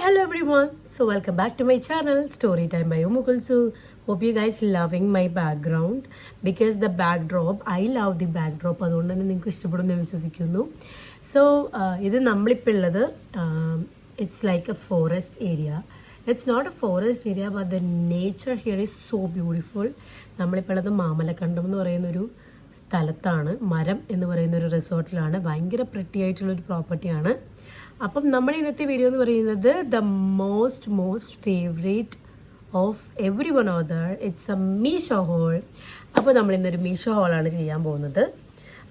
hello everyone. So welcome back to my channel Story Time by Umukulsu. Hope you guys loving my background because the backdrop, I love the backdrop. അതുകൊണ്ട് തന്നെ നിങ്ങൾക്ക് ഇഷ്ടപ്പെടുമെന്ന് വിശ്വസിക്കുന്നു. So ഇത് നമ്മളിപ്പോൾ ഉള്ളത് it's like a forest area. It's not a forest area but the nature here is so beautiful. നമ്മളിപ്പോൾ ഉള്ളത് മാമലക്കണ്ടം എന്ന് പറയുന്നൊരു സ്ഥലത്താണ്. മരം എന്ന് പറയുന്ന ഒരു റിസോർട്ടിലാണ്. ഭയങ്കര പ്രിറ്റി ആയിട്ടുള്ളൊരു പ്രോപ്പർട്ടിയാണ്. അപ്പം നമ്മുടെ ഇന്നത്തെ വീഡിയോ എന്ന് പറയുന്നത് the most favourite of every one other it's a Meesho haul. അപ്പോൾ നമ്മൾ ഇന്നൊരു മീഷോ ഹോളാണ് ചെയ്യാൻ പോകുന്നത്.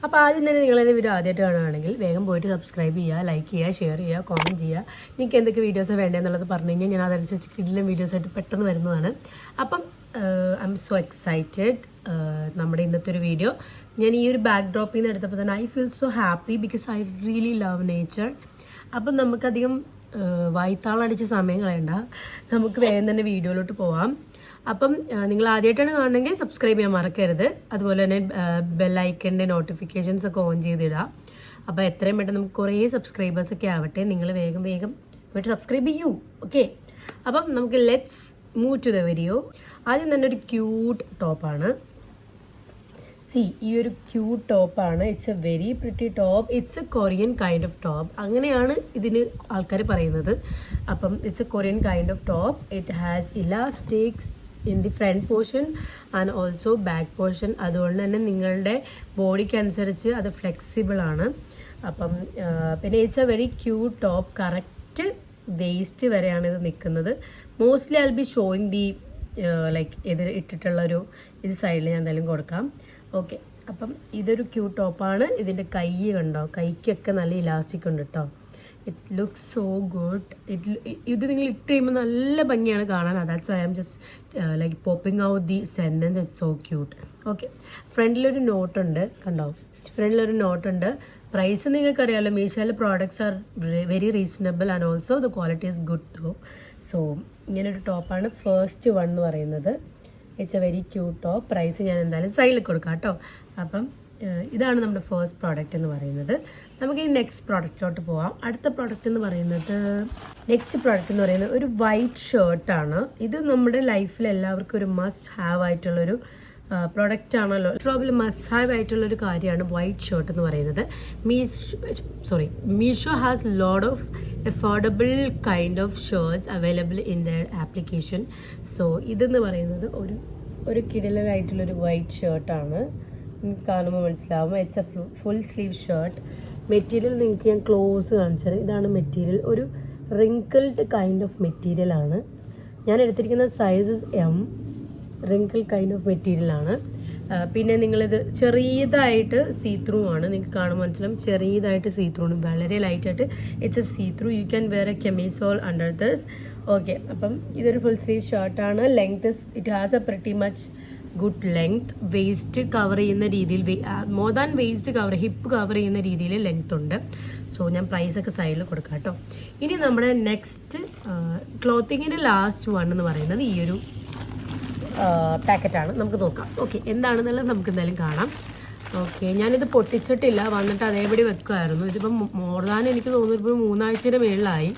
അപ്പോൾ ആദ്യം തന്നെ നിങ്ങളെൻ്റെ വീഡിയോ ആദ്യമായിട്ട് കാണുകയാണെങ്കിൽ വേഗം പോയിട്ട് സബ്സ്ക്രൈബ് ചെയ്യുക, ലൈക്ക് ചെയ്യുക, ഷെയർ ചെയ്യുക, കോമെൻറ്റ് ചെയ്യുക. നിങ്ങൾക്ക് എന്തൊക്കെ വീഡിയോസ് വേണ്ടതെന്നുള്ളത് പറഞ്ഞു കഴിഞ്ഞാൽ ഞാൻ അതനുസരിച്ച് കിടിലം വീഡിയോസായിട്ട് പെട്ടെന്ന് വരുന്നതാണ്. അപ്പം ഐ എം സോ എക്സൈറ്റഡ് നമ്മുടെ ഇന്നത്തെ ഒരു വീഡിയോ. ഞാൻ ഈ ഒരു ബാക്ക് ഡ്രോപ്പിൽ നിന്ന് എടുത്തപ്പോൾ തന്നെ I feel so happy because I really love nature. അപ്പം നമുക്കധികം വായ്ത്താളടിച്ച സമയം കളയണ്ട, നമുക്ക് വേഗം തന്നെ വീഡിയോയിലോട്ട് പോവാം. അപ്പം നിങ്ങൾ ആദ്യമായിട്ടാണ് കാണണമെങ്കിൽ സബ്സ്ക്രൈബ് ചെയ്യാൻ മറക്കരുത്. അതുപോലെ തന്നെ ബെല്ലൈക്കൻ്റെ നോട്ടിഫിക്കേഷൻസ് ഒക്കെ ഓൺ ചെയ്തിടുക. അപ്പോൾ എത്രയും പെട്ടെന്ന് നമുക്ക് കുറേ സബ്സ്ക്രൈബേഴ്സൊക്കെ ആവട്ടെ. നിങ്ങൾ വേഗം പോയിട്ട് സബ്സ്ക്രൈബ് ചെയ്യൂ. ഓക്കെ, അപ്പം നമുക്ക് let's move to the video. ആദ്യം തന്നെ ഒരു ക്യൂട്ട് ടോപ്പാണ്. ഈ ഒരു ക്യൂട്ട് ടോപ്പാണ്. It's a very pretty top. It's a Korean kind of top, അങ്ങനെയാണ് ഇതിന് ആൾക്കാർ പറയുന്നത്. അപ്പം it's a Korean kind of top. It has elastics in the front portion and also back portion. അതുകൊണ്ട് തന്നെ നിങ്ങളുടെ ബോഡിക്ക് അനുസരിച്ച് അത് ഫ്ലെക്സിബിൾ ആണ്. അപ്പം പിന്നെ it's a very cute top. Correct waste വരെയാണ് ഇത് നിൽക്കുന്നത്. Mostly I will be showing the like ഇത് ഇട്ടിട്ടുള്ളൊരു ഇത് സൈഡിൽ ഞാൻ എന്തായാലും കൊടുക്കാം. ഓക്കെ, അപ്പം ഇതൊരു ക്യൂട്ട് ടോപ്പാണ്. ഇതിൻ്റെ കൈ കണ്ടോ, കൈക്കൊക്കെ നല്ല ഇലാസ്റ്റിക് ഉണ്ട് കേട്ടോ. It looks so good. ഇത് നിങ്ങൾ ഇട്ട് കഴിയുമ്പോൾ നല്ല ഭംഗിയാണ് കാണാൻ. That's why I am just like popping out the sentence. It's so cute. Okay, ഫ്രണ്ടിലൊരു നോട്ടുണ്ട് കണ്ടോ, ഫ്രണ്ടിലൊരു നോട്ടുണ്ട്. പ്രൈസ് നിങ്ങൾക്കറിയാമല്ലോ, മീഷോയിലെ products are very reasonable and also the quality is good too. So ഇങ്ങനൊരു ടോപ്പാണ് ഫസ്റ്റ് വൺ എന്ന് പറയുന്നത്. It's a very cute top. Price ഞാൻ എന്തായാലും സൈഡിൽ കൊടുക്കാം കേട്ടോ. അപ്പം ഇതാണ് നമ്മുടെ ഫസ്റ്റ് പ്രോഡക്റ്റ് എന്ന് പറയുന്നത്. നമുക്ക് ഈ നെക്സ്റ്റ് പ്രോഡക്റ്റിലോട്ട് പോവാം. അടുത്ത പ്രോഡക്റ്റ് എന്ന് പറയുന്നത് ഒരു വൈറ്റ് ഷർട്ടാണ്. ഇത് നമ്മുടെ ലൈഫിൽ എല്ലാവർക്കും ഒരു മസ്റ്റ് ഹാവ് ആയിട്ടുള്ളൊരു പ്രോഡക്റ്റ് ആണല്ലോ. പ്രോബ്ലം മസ്റ്റ് ഹാവ് ആയിട്ടുള്ളൊരു കാര്യമാണ് വൈറ്റ് ഷർട്ട് എന്ന് പറയുന്നത്. Meesho has load of affordable kind of shirts available in their application. So ഇതെന്ന് പറയുന്നത് ഒരു കിടിലനായിട്ടുള്ളൊരു വൈറ്റ് ഷർട്ടാണ്. നിങ്ങൾക്ക് കാണുമ്പോൾ മനസ്സിലാവും. It's a full sleeve shirt. Material നിങ്ങൾക്ക് ഞാൻ ക്ലോസ് കാണിച്ചത്. ഇതാണ് മെറ്റീരിയൽ. ഒരു റിങ്കിൾഡ് കൈൻഡ് ഓഫ് മെറ്റീരിയൽ ആണ്. ഞാൻ എടുത്തിരിക്കുന്ന sizes M. Wrinkle kind of മെറ്റീരിയലാണ്. പിന്നെ നിങ്ങളിത് ചെറിയതായിട്ട് സീ ത്രൂ ആണ്. നിങ്ങൾക്ക് കാണുമ്പോൾ മനസ്സിലാവും, ചെറിയതായിട്ട് സീ ത്രൂ ആണ്. വളരെ ലൈറ്റായിട്ട് it's a see through. You can wear a camisole under this. Okay, അപ്പം ഇതൊരു ഫുൾ സ്ലീവ് ഷർട്ടാണ്. Length it has a pretty much good length. Waist cover ചെയ്യുന്ന രീതിയിൽ, more than waist cover, hip cover ചെയ്യുന്ന രീതിയിൽ ലെങ്ത് ഉണ്ട്. So ഞാൻ പ്രൈസൊക്കെ സൈഡിൽ കൊടുക്കാം കേട്ടോ. ഇനി നമ്മുടെ നെക്സ്റ്റ് ക്ലോത്തിങ്ങിൻ്റെ ലാസ്റ്റ് വൺ എന്ന് പറയുന്നത് ഈ ഒരു പാക്കറ്റാണ്. നമുക്ക് നോക്കാം. ഓക്കെ, എന്താണെന്നുള്ളത് നമുക്ക് എന്തായാലും കാണാം. ഓക്കെ, ഞാനിത് പൊട്ടിച്ചിട്ടില്ല, വന്നിട്ട് അതേപടി വെക്കുമായിരുന്നു. ഇതിപ്പം മോർ ദാൻ എനിക്ക് തോന്നുന്നു ഇപ്പോൾ 3 ആഴ്ചയുടെ മേളിലായി.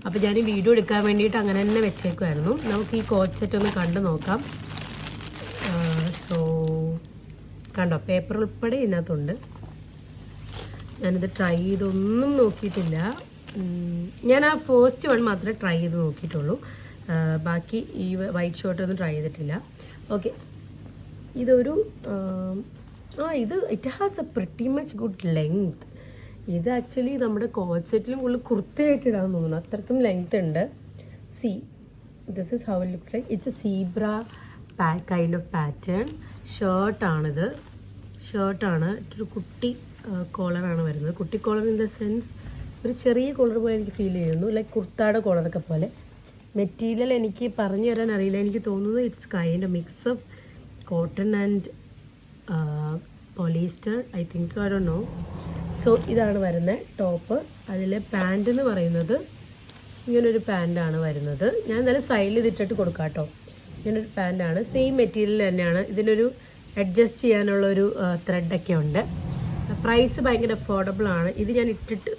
അപ്പോൾ ഞാൻ ഈ വീഡിയോ എടുക്കാൻ വേണ്ടിയിട്ട് അങ്ങനെ തന്നെ വെച്ചേക്കുമായിരുന്നു. നമുക്ക് ഈ കോച്ച് സെറ്റ് ഒന്ന് കണ്ടു നോക്കാം. സോ കണ്ടോ, പേപ്പർ ഉൾപ്പെടെ ഇതിനകത്തുണ്ട്. ഞാനിത് ട്രൈ ചെയ്തൊന്നും നോക്കിയിട്ടില്ല. ഞാൻ ആ ഫസ്റ്റ് വൺ മാത്രമേ ട്രൈ ചെയ്ത് നോക്കിയിട്ടുള്ളൂ. ബാക്കി ഈ വൈറ്റ് ഷർട്ട് ഒന്നും ട്രൈ ചെയ്തിട്ടില്ല. ഓക്കെ, ഇതൊരു it has a pretty much good length. ഇത് ആക്ച്വലി നമ്മുടെ കോച്ച് സെറ്റിലും കൂടുതൽ കുർത്തയായിട്ട് ഇടാൻ തോന്നുന്നു, അത്രയ്ക്കും ലെങ്ത് ഉണ്ട്. This is how it looks like. It's a zebra kind of pattern ഷർട്ടാണിത്. ഒരു കുട്ടി കോളറാണ് വരുന്നത്. കുട്ടി കോളർ ഇൻ ദ സെൻസ് ഒരു ചെറിയ കോളർ പോലെ എനിക്ക് ഫീൽ ചെയ്യുന്നു, ലൈക്ക് കുർത്താടെ കോളറൊക്കെ പോലെ. മെറ്റീരിയൽ എനിക്ക് പറഞ്ഞു തരാൻ അറിയില്ല. എനിക്ക് തോന്നുന്നത് it's kind of mix of cotton and polyester. I think so, I don't know. So ഇതാണ് വരുന്ന ടോപ്പ്. അതിലെ പാൻറ് എന്ന് പറയുന്നത് ഇങ്ങനൊരു പാൻറ്റാണ് വരുന്നത്. ഞാൻ എന്തായാലും സൈഡിൽ ഇതിട്ടിട്ട് കൊടുക്കാം കേട്ടോ. ഇങ്ങനൊരു പാൻറ്റാണ്. സെയിം മെറ്റീരിയൽ തന്നെയാണ്. ഇതിനൊരു അഡ്ജസ്റ്റ് ചെയ്യാനുള്ളൊരു ത്രെഡൊക്കെ ഉണ്ട്. പ്രൈസ് ഭയങ്കര അഫോർഡബിൾ ആണ്. ഇത് ഞാൻ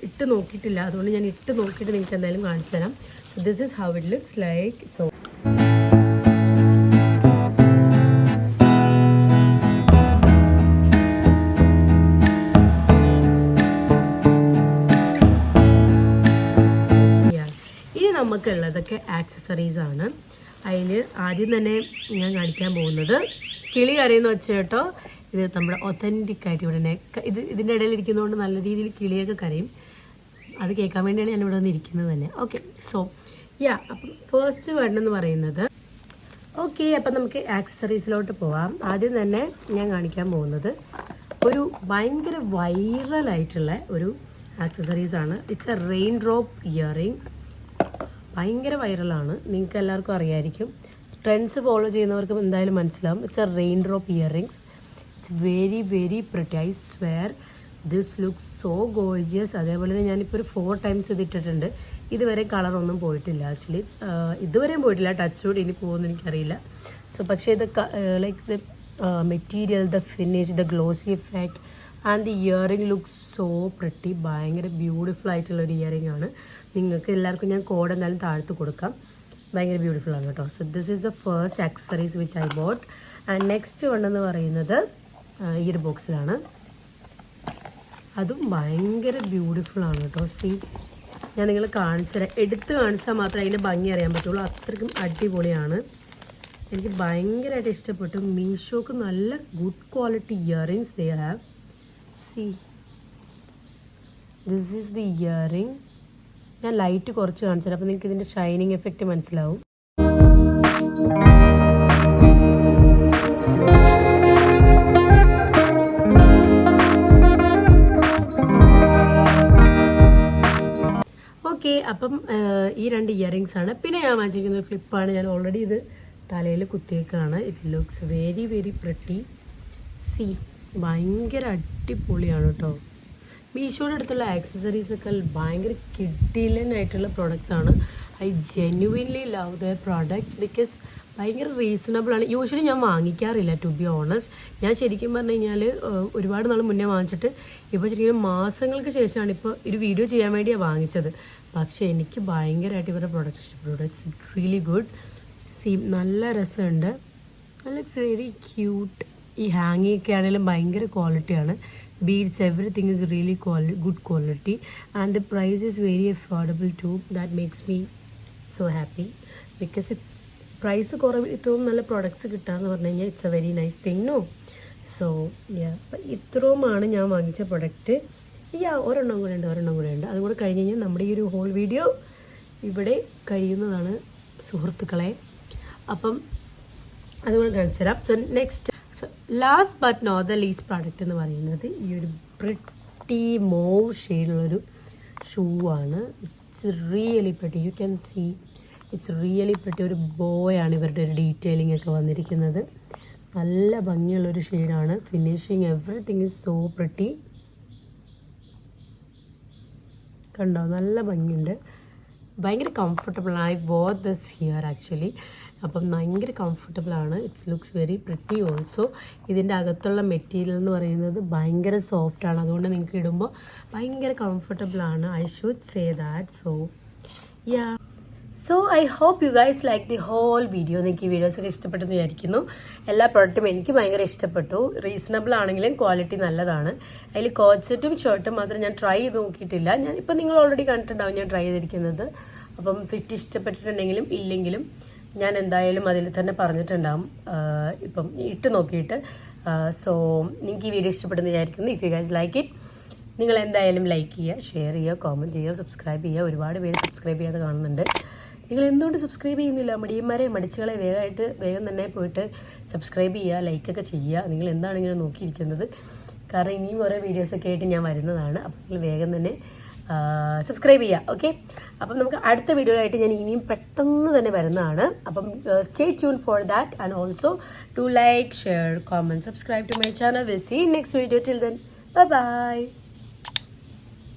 ഇട്ട് നോക്കിയിട്ടില്ല, അതുകൊണ്ട് ഞാൻ ഇട്ട് നോക്കിയിട്ട് നിങ്ങൾക്ക് എന്തായാലും കാണിച്ചു തരാം. So this is how it looks like. So നമുക്കുള്ളതൊക്കെ ആക്സസറീസ് ആണ്. അതിൽ ആദ്യം തന്നെ ഞാൻ കാണിക്കാൻ പോകുന്നത് കിളി കരയെന്ന് വെച്ചാൽ കേട്ടോ, ഇത് നമ്മുടെ ഒത്തൻറ്റിക് ആയിട്ട് ഇവിടെ ഇതിൻ്റെ ഇടയിൽ ഇരിക്കുന്നതുകൊണ്ട് നല്ല രീതിയിൽ കിളിയൊക്കെ കരയും. അത് കേൾക്കാൻ വേണ്ടിയാണ് ഞാൻ ഇവിടെ വന്ന് ഇരിക്കുന്നത് തന്നെ. ഓക്കെ, സോ അപ്പം ഫസ്റ്റ് വേണമെന്ന് പറയുന്നത് ഓക്കെ. അപ്പം നമുക്ക് ആക്സസറീസിലോട്ട് പോവാം. ആദ്യം തന്നെ ഞാൻ കാണിക്കാൻ പോകുന്നത് ഒരു ഭയങ്കര വൈറലായിട്ടുള്ള ഒരു ആക്സസറീസാണ്. It's a rain drop earring. ഭയങ്കര വൈറലാണ്, നിങ്ങൾക്ക് എല്ലാവർക്കും അറിയാമായിരിക്കും. ട്രെൻഡ്സ് ഫോളോ ചെയ്യുന്നവർക്ക് എന്തായാലും മനസ്സിലാവും. It's a rain drop earrings. It's very very pretty. I swear this look so gorgeous. അതേപോലെ തന്നെ ഞാനിപ്പോൾ ഒരു 4 times ഇത് ഇട്ടിട്ടുണ്ട്. ഇതുവരെ കളറൊന്നും പോയിട്ടില്ല. ആക്ച്വലി ഇതുവരെയും പോയിട്ടില്ല. ടച്ച് വുഡ് ഇനി പോകുമെന്ന് എനിക്കറിയില്ല. സോ പക്ഷേ ഇത് like the material, the finish, the glossy effect and the earring look so pretty. ഭയങ്കര ബ്യൂട്ടിഫുൾ ആയിട്ടുള്ളൊരു ഇയറിംഗ് ആണ്. നിങ്ങൾക്ക് എല്ലാവർക്കും ഞാൻ കോഡ് എന്തായാലും താഴ്ത്ത് കൊടുക്കാം. ഭയങ്കര ബ്യൂട്ടിഫുൾ ആണ് കേട്ടോ. So this is the first accessories which I bought. And next വണ്ണെന്ന് പറയുന്നത് ഈ ഒരു ബോക്സിലാണ്. അതും ഭയങ്കര ബ്യൂട്ടിഫുൾ ആണ് കേട്ടോ. സി, ഞാൻ നിങ്ങൾ കാണിച്ചു തരാം. എടുത്ത് കാണിച്ചാൽ മാത്രമേ അതിൻ്റെ ഭംഗി അറിയാൻ പറ്റുള്ളൂ. അത്രയ്ക്കും അടിപൊളിയാണ്. എനിക്ക് ഭയങ്കരമായിട്ട് ഇഷ്ടപ്പെട്ടു. മീഷോക്ക് നല്ല good quality earrings they have. C, this is the earring. ഞാൻ ലൈറ്റ് കുറച്ച് കാണിച്ചു തരാം, അപ്പോൾ നിങ്ങൾക്ക് ഇതിൻ്റെ ഷൈനിങ് എഫക്റ്റ് മനസ്സിലാവും. ഓക്കെ, അപ്പം ഈ 2 ഇയറിങ്സ് ആണ്. പിന്നെ ഞാൻ വാങ്ങിച്ചിരിക്കുന്ന ഫ്ലിപ്പാണ്. ഞാൻ ഓൾറെഡി ഇത് തലയിൽ കുത്തിയേക്കാണ്. It looks very very pretty. See, ഭയങ്കര അടിപൊളിയാണ് കേട്ടോ. മീഷോയുടെ അടുത്തുള്ള ആക്സസറീസൊക്കെ ഭയങ്കര കിഡിലനായിട്ടുള്ള പ്രോഡക്റ്റ്സ് ആണ്. I genuinely love the products because ഭയങ്കര റീസണബിൾ ആണ്. യൂഷ്വലി ഞാൻ വാങ്ങിക്കാറില്ല, ടു ബി ഓണസ്റ്റ്. ഞാൻ ശരിക്കും പറഞ്ഞു കഴിഞ്ഞാൽ ഒരുപാട് നാൾ മുന്നേ വാങ്ങിച്ചിട്ട് ഇപ്പോൾ ശരിക്കും മാസങ്ങൾക്ക് ശേഷമാണ് ഇപ്പോൾ ഒരു വീഡിയോ ചെയ്യാൻ വേണ്ടിയാണ് വാങ്ങിച്ചത്. പക്ഷേ എനിക്ക് ഭയങ്കരമായിട്ട് ഇവരുടെ പ്രോഡക്റ്റ് ഇഷ്ടപ്പെട്ടു. It's really good. സീ, നല്ല രസമുണ്ട്. It's very cute. ഈ ഹാങ്ങിയൊക്കെ ആണെങ്കിലും ഭയങ്കര ക്വാളിറ്റിയാണ്. Beads, everything is really good quality and the price is very affordable too. That makes me so happy because price കുറവ് ഇത്രയും നല്ല പ്രോഡക്ട്സ് കിട്ടാന്ന് പറഞ്ഞു കഴിഞ്ഞാൽ it's a very nice thing, no? So ഇത്രയുമാണ് ഞാൻ വാങ്ങിച്ച പ്രൊഡക്റ്റ്. ഒരെണ്ണം കൂടെ ഉണ്ട്. അതുകൂടെ കഴിഞ്ഞ് കഴിഞ്ഞാൽ നമ്മുടെ ഈ ഒരു ഹോൾ വീഡിയോ ഇവിടെ കഴിയുന്നതാണ് സുഹൃത്തുക്കളെ. അപ്പം അതുകൂടെ കാണിച്ചു തരാം. So next, so last but not the least product എന്ന് പറയുന്നത് ഈ ഒരു പ്രിറ്റി മോവ് ഷെയ്ഡുള്ളൊരു ഷൂ ആണ്. It's really pretty. You can see it's really pretty. ഒരു ബോയാണ് ഇവരുടെ ഒരു ഡീറ്റെയിലിംഗ് ഒക്കെ വന്നിരിക്കുന്നത്. നല്ല ഭംഗിയുള്ളൊരു ഷെയ്ഡാണ്. Finishing everything is so pretty. കണ്ടോ, നല്ല ഭംഗിയുണ്ട്. ഭയങ്കര comfortable. I wore this here actually. അപ്പം ഭയങ്കര കംഫർട്ടബിളാണ്. It's looks very pretty also. ഇതിൻ്റെ അകത്തുള്ള മെറ്റീരിയൽ എന്ന് പറയുന്നത് ഭയങ്കര സോഫ്റ്റാണ്. അതുകൊണ്ട് നിങ്ങൾക്ക് ഇടുമ്പോൾ ഭയങ്കര കംഫർട്ടബിളാണ്. I should say that. So I hope you guys like the whole video. നിങ്ങൾക്ക് ഈ വീഡിയോസൊക്കെ ഇഷ്ടപ്പെട്ടെന്ന് വിചാരിക്കുന്നു. എല്ലാ പ്രോഡക്റ്റും എനിക്ക് ഭയങ്കര ഇഷ്ടപ്പെട്ടു. റീസണബിൾ ആണെങ്കിലും ക്വാളിറ്റി നല്ലതാണ്. അതിൽ കോട്ട് സെറ്റും ഷർട്ടും മാത്രം ഞാൻ ട്രൈ ചെയ്ത് നോക്കിയിട്ടില്ല. ഇപ്പം നിങ്ങൾ ഓൾറെഡി കണ്ടിട്ടുണ്ടാവും ഞാൻ ട്രൈ ചെയ്തിരിക്കുന്നത്. അപ്പം ഫിറ്റ് ഇഷ്ടപ്പെട്ടിട്ടുണ്ടെങ്കിലും ഇല്ലെങ്കിലും ഞാൻ എന്തായാലും അതിൽ തന്നെ പറഞ്ഞിട്ടുണ്ടാവും ഇപ്പം ഇട്ട് നോക്കിയിട്ട്. സോ നിങ്ങൾക്ക് ഈ വീഡിയോ ഇഷ്ടപ്പെടുന്ന വിചാരിക്കുന്നു. If you guys like it, നിങ്ങൾ എന്തായാലും ലൈക്ക് ചെയ്യുക, ഷെയർ ചെയ്യുക, കോമൻറ്റ് ചെയ്യുക, സബ്സ്ക്രൈബ് ചെയ്യുക. ഒരുപാട് പേര് സബ്സ്ക്രൈബ് ചെയ്യാതെ കാണുന്നുണ്ട്. നിങ്ങൾ എന്തുകൊണ്ട് സബ്സ്ക്രൈബ് ചെയ്യുന്നില്ല? മടിച്ചുകളെ വേഗം തന്നെ പോയിട്ട് സബ്സ്ക്രൈബ് ചെയ്യുക, ലൈക്കൊക്കെ ചെയ്യുക. നിങ്ങൾ എന്താണ് ഇങ്ങനെ നോക്കിയിരിക്കുന്നത്? കാരണം ഇനിയും കുറേ വീഡിയോസൊക്കെ ആയിട്ട് ഞാൻ വരുന്നതാണ്. അപ്പം നിങ്ങൾ വേഗം തന്നെ സബ്സ്ക്രൈബ് ചെയ്യുക. ഓക്കെ, അപ്പം നമുക്ക് അടുത്ത വീഡിയോ ആയിട്ട് ഞാൻ ഇനിയും പെട്ടെന്ന് തന്നെ വരുന്നതാണ്. അപ്പം stay tune for that and also to like, share, comment, subscribe to my channel. Will see next video. Till then, bye by.